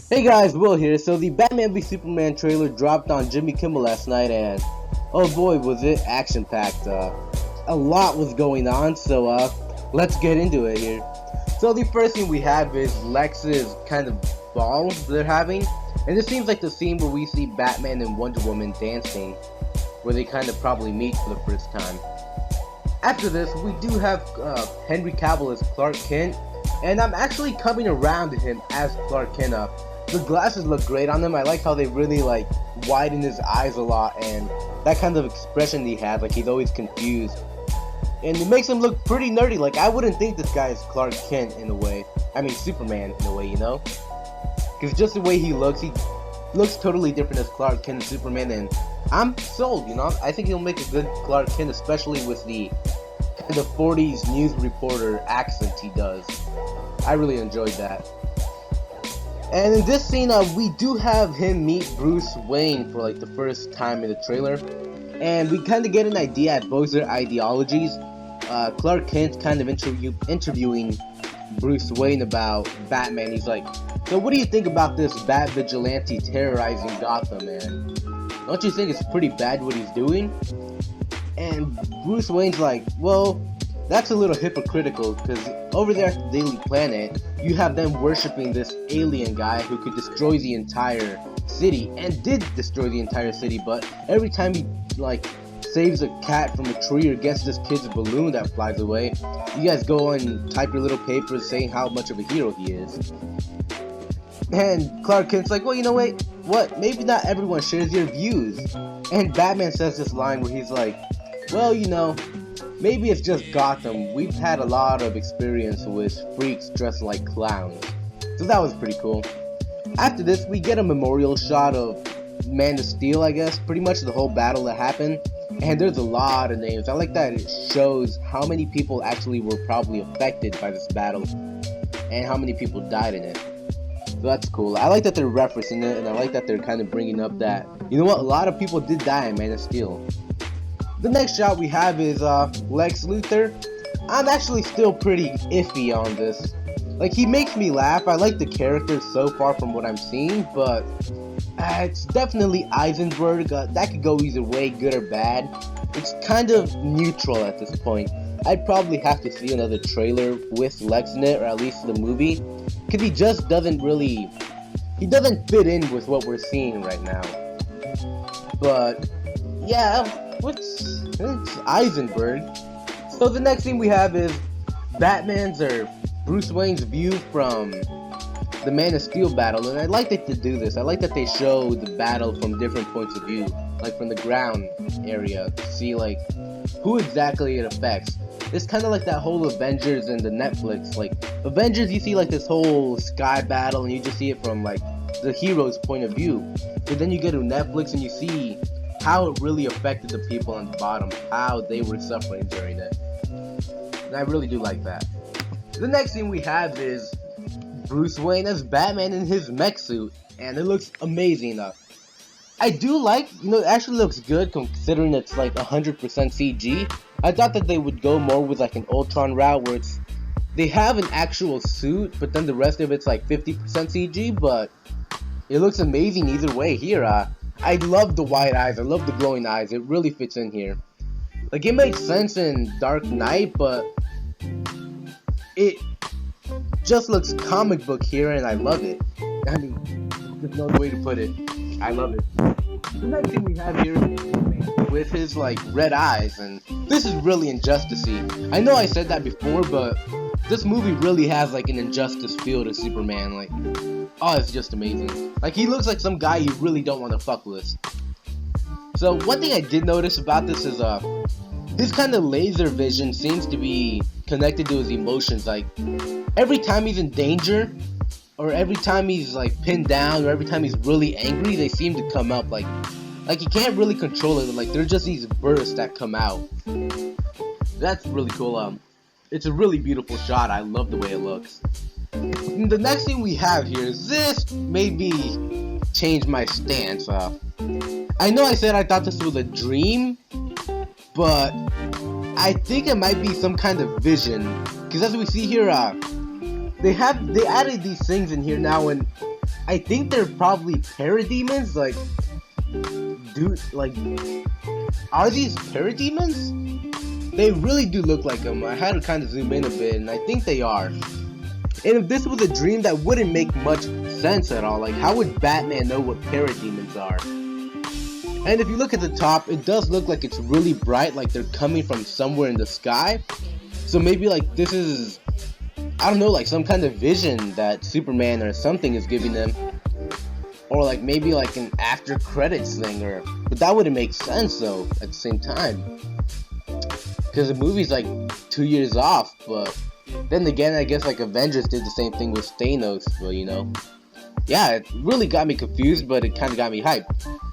Hey guys, Will here. So the Batman v Superman trailer dropped on Jimmy Kimmel last night, and oh boy, was it action-packed. A lot was going on, so let's get into it here. So the first thing we have is Lex's kind of ball they're having, and this seems like the scene where we see Batman and Wonder Woman dancing, where they kind of probably meet for the first time. After this, we do have Henry Cavill as Clark Kent, and I'm actually coming around to him as Clark Kent. The glasses look great on him. I like how they really widen his eyes a lot, and that kind of expression he has, like he's always confused. And it makes him look pretty nerdy. Like, I wouldn't think this guy is Clark Kent in a way. I mean Superman in a way, you know? Because just the way he looks totally different as Clark Kent and Superman, and I'm sold, you know? I think he'll make a good Clark Kent, especially with the kind of 40s news reporter accent he does. I really enjoyed that. And in this scene, we do have him meet Bruce Wayne for the first time in the trailer, and we kind of get an idea at both their ideologies. Clark Kent kind of interviewing Bruce Wayne about Batman. He's like, "So what do you think about this Bat vigilante terrorizing Gotham, man? Don't you think it's pretty bad what he's doing?" And Bruce Wayne's like, "Well, that's a little hypocritical, because over there at the Daily Planet, you have them worshipping this alien guy who could destroy the entire city, and did destroy the entire city, but every time he, saves a cat from a tree or gets this kid's balloon that flies away, you guys go and type your little papers saying how much of a hero he is." And Clark Kent's like, "Well, you know what? Maybe not everyone shares your views." And Batman says this line where he's like, "Well, you know, maybe it's just Gotham. We've had a lot of experience with freaks dressed like clowns." So that was pretty cool. After this, we get a memorial shot of Man of Steel, I guess. Pretty much the whole battle that happened. And there's a lot of names. I like that it shows how many people actually were probably affected by this battle, and how many people died in it. So that's cool. I like that they're referencing it, and I like that they're kind of bringing up that, you know what, a lot of people did die in Man of Steel. The next shot we have is Lex Luthor. I'm actually still pretty iffy on this. He makes me laugh. I like the character so far from what I'm seeing, but it's definitely Eisenberg. That could go either way, good or bad. It's kind of neutral at this point. I'd probably have to see another trailer with Lex in it, or at least the movie, because he just doesn't fit in with what we're seeing right now. But yeah, it's Eisenberg. So the next thing we have is Batman's or Bruce Wayne's view from the Man of Steel battle, and I like that they do this. I like that they show the battle from different points of view, like from the ground area, to see who exactly it affects. It's kind of like that whole Avengers and the Netflix. Avengers, you see this whole sky battle, and you just see it from the hero's point of view. But then you go to Netflix and you see how it really affected the people on the bottom, how they were suffering during it. And I really do like that. The next thing we have is Bruce Wayne as Batman in his mech suit, and it looks amazing. I do like, it actually looks good considering it's 100% CG. I thought that they would go more with an Ultron route where they have an actual suit, but then the rest of it's 50% CG, but it looks amazing either way here. I love the white eyes, I love the glowing eyes, it really fits in here. It makes sense in Dark Knight, but it just looks comic book here, and I love it. I mean, there's no other way to put it. I love it. The next thing we have here is Superman with his red eyes, and this is really Injustice-y. I know I said that before, but this movie really has an Injustice feel to Superman. Oh, it's just amazing. He looks like some guy you really don't want to fuck with. So one thing I did notice about this is his kind of laser vision seems to be connected to his emotions. Every time he's in danger, or every time he's pinned down, or every time he's really angry, they seem to come up he can't really control it. They're just these bursts that come out. That's really cool. It's a really beautiful shot. I love the way it looks. And the next thing we have here is this made me change my stance. I know I said I thought this was a dream, but I think it might be some kind of vision, because as we see here, they added these things in here now, and I think they're probably parademons. Like, dude, like, are these parademons? They really do look like them. I had to kind of zoom in a bit, and I think they are. And if this was a dream, that wouldn't make much sense at all. Like, how would Batman know what parademons are? And if you look at the top, it does look like it's really bright, like they're coming from somewhere in the sky. So maybe like this is, I don't know, like some kind of vision that Superman or something is giving them. Or like maybe like an after credits thing, but that wouldn't make sense though at the same time. Because the movie's like 2 years off, but then again, I guess like Avengers did the same thing with Thanos, but you know. Yeah, it really got me confused, but it kind of got me hyped.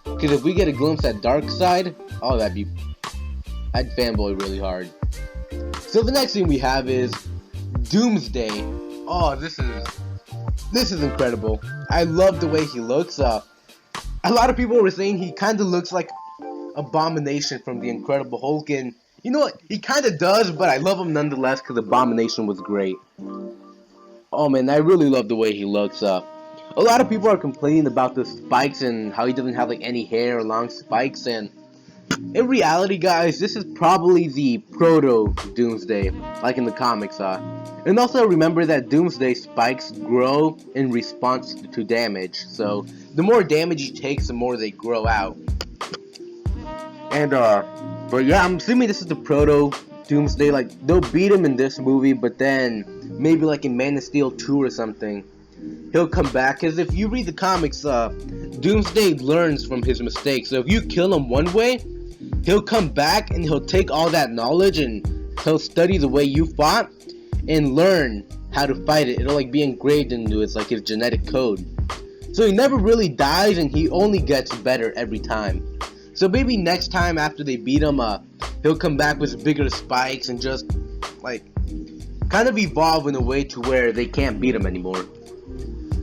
Because if we get a glimpse at Darkseid, oh, I'd fanboy really hard. So the next thing we have is Doomsday. Oh, this is incredible. I love the way he looks. A lot of people were saying he kind of looks like Abomination from the Incredible Hulk, and you know what? He kind of does, but I love him nonetheless because Abomination was great. Oh man, I really love the way he looks. A lot of people are complaining about the spikes and how he doesn't have like any hair or long spikes, and in reality, guys, this is probably the proto Doomsday, like in the comics. And also remember that Doomsday spikes grow in response to damage, so the more damage he takes, the more they grow out. And but yeah, I'm assuming this is the proto Doomsday. Like they'll beat him in this movie, but then maybe like in Man of Steel 2 or something, he'll come back. Because if you read the comics, Doomsday learns from his mistakes. So if you kill him one way, he'll come back and he'll take all that knowledge and he'll study the way you fought and learn how to fight it. It'll like be engraved into his like his genetic code. So he never really dies, and he only gets better every time. So maybe next time after they beat him, he'll come back with bigger spikes and just like kind of evolve in a way to where they can't beat him anymore.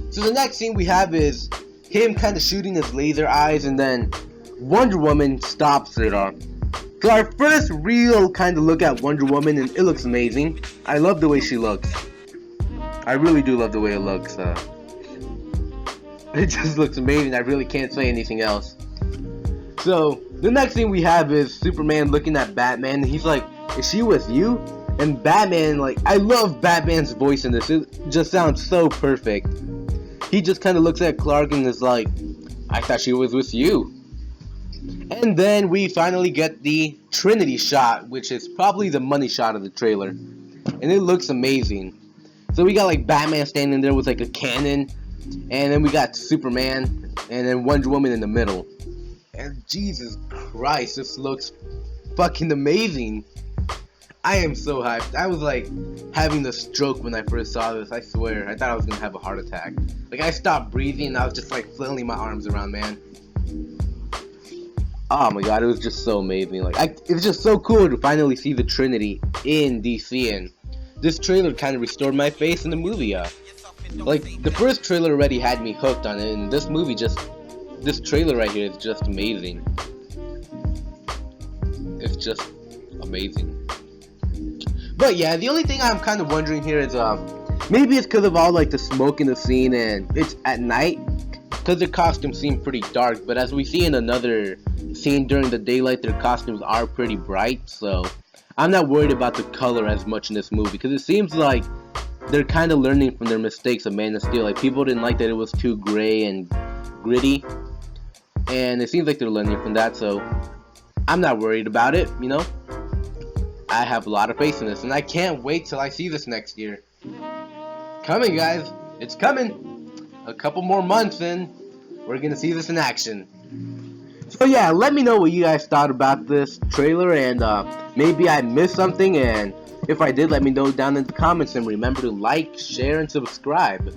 So the next scene we have is him kind of shooting his laser eyes, and then Wonder Woman stops it. So our first real kind of look at Wonder Woman, and it looks amazing. I love the way she looks. I really do love the way it looks. It just looks amazing. I really can't say anything else. So the next thing we have is Superman looking at Batman, and he's like, "Is she with you?" And Batman, like, I love Batman's voice in this. It just sounds so perfect. He just kind of looks at Clark and is like, "I thought she was with you." And then we finally get the Trinity shot, which is probably the money shot of the trailer. And it looks amazing. So we got like Batman standing there with like a cannon, and then we got Superman, and then Wonder Woman in the middle. And Jesus Christ, this looks fucking amazing. I am so hyped. I was like having a stroke when I first saw this, I swear. I thought I was gonna have a heart attack. Like I stopped breathing and I was just like flailing my arms around, man. Oh my god, it was just so amazing. Like it was just so cool to finally see the Trinity in DC, and this trailer kind of restored my faith in the movie. Like the first trailer already had me hooked on it, and this trailer right here is just amazing. It's just amazing. But yeah, the only thing I'm kind of wondering here is maybe it's because of all like the smoke in the scene and it's at night, because their costumes seem pretty dark. But as we see in another scene during the daylight, their costumes are pretty bright. So I'm not worried about the color as much in this movie, because it seems like they're kind of learning from their mistakes of Man of Steel. Like people didn't like that it was too gray and gritty, and it seems like they're learning from that. So I'm not worried about it, you know. I have a lot of faith in this, and I can't wait till I see this next year. Coming, guys. It's coming. A couple more months and we're gonna see this in action. So yeah, let me know what you guys thought about this trailer, and maybe I missed something, and if I did, let me know down in the comments, and remember to like, share, and subscribe.